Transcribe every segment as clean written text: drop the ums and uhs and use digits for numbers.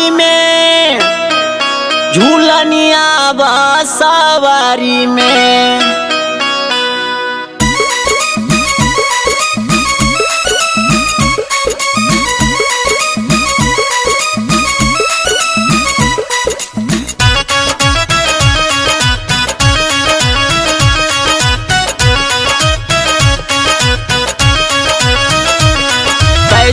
सवारी में, झूलनिया बा सवारी में।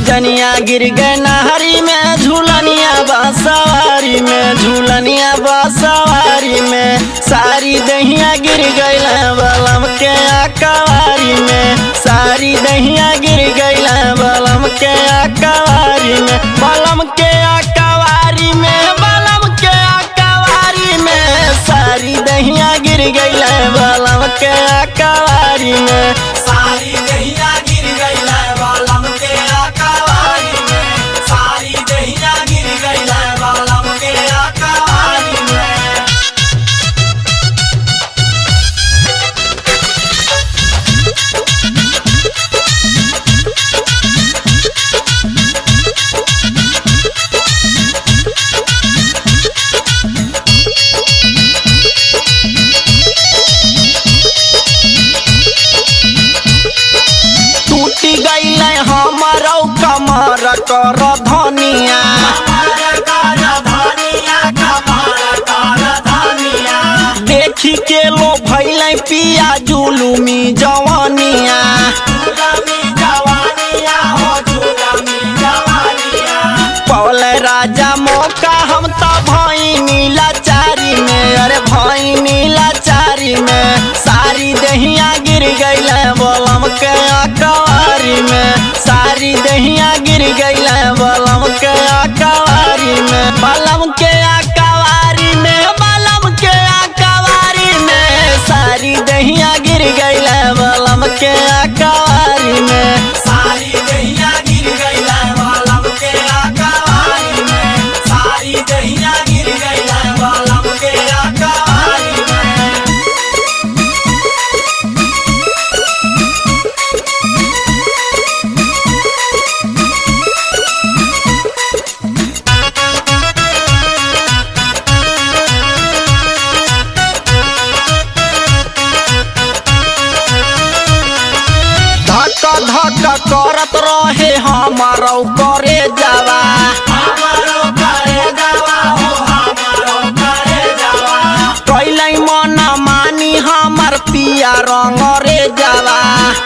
जनिया गिर गए नहरी में, झूलनिया बा सवारी में, झूलनिया बा सवारी में। सारी दहिया गिर गई बलम के अकवारी में, सारी दहिया गिर गई बलम के अकवारी में, बलम के अकवारी में, बलम के अकवारी में। सारी दहिया गिर गई बलम के अकवारी में, सारी दहिया गिर गई बलम के अकवारी में, सारी दहिया गिर गई बलम के अकवारी में। टूटी गई हमारो कमर कर धनिया, देखी के लो भैल पिया जुलुमी जवानिया। पवल राजा मौका हम तो भईनी लाचारी में, अरे भईनी लाचारी में। सारी दहिया गिर गई बलम के अकवारी में, सारी दहिया गिर गई बलम के अकवारी में, बलम के अकवारी में, बलम के अकवारी में। सारी दहिया गिर गई बलम के अकवारी में, सारी दहिया गिर गई बलम के अकवारी में, सारी दहिया गिर गई बलम के अकवारी में। धक धक करत रहे हमारो करे जावा, हमारो करे जावा हो, हमारो करे जावा। कैलै मन मानी हमर पिया रंग रे जावा।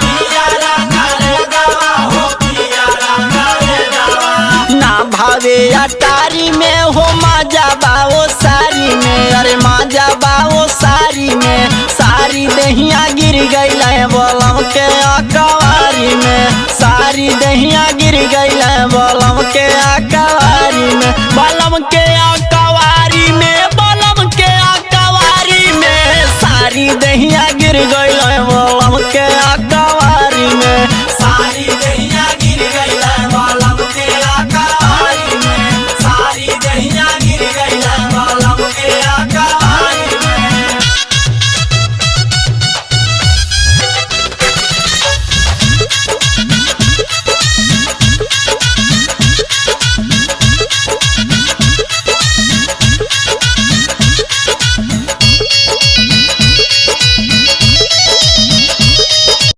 पिया रंग रे जावा हो, पिया रंग रे जावा। ना भावे अटारी में हो, मजा बाओ सारी में, अरे मजा बाओ सारी में। सारी दहिया गिर गई बलम के अकवारी में, सारी दहिया गिर गई बलम के अकवारी में, बलम के अकवारी में, बलम के अकवारी में। सारी दहिया गिर गई बलम के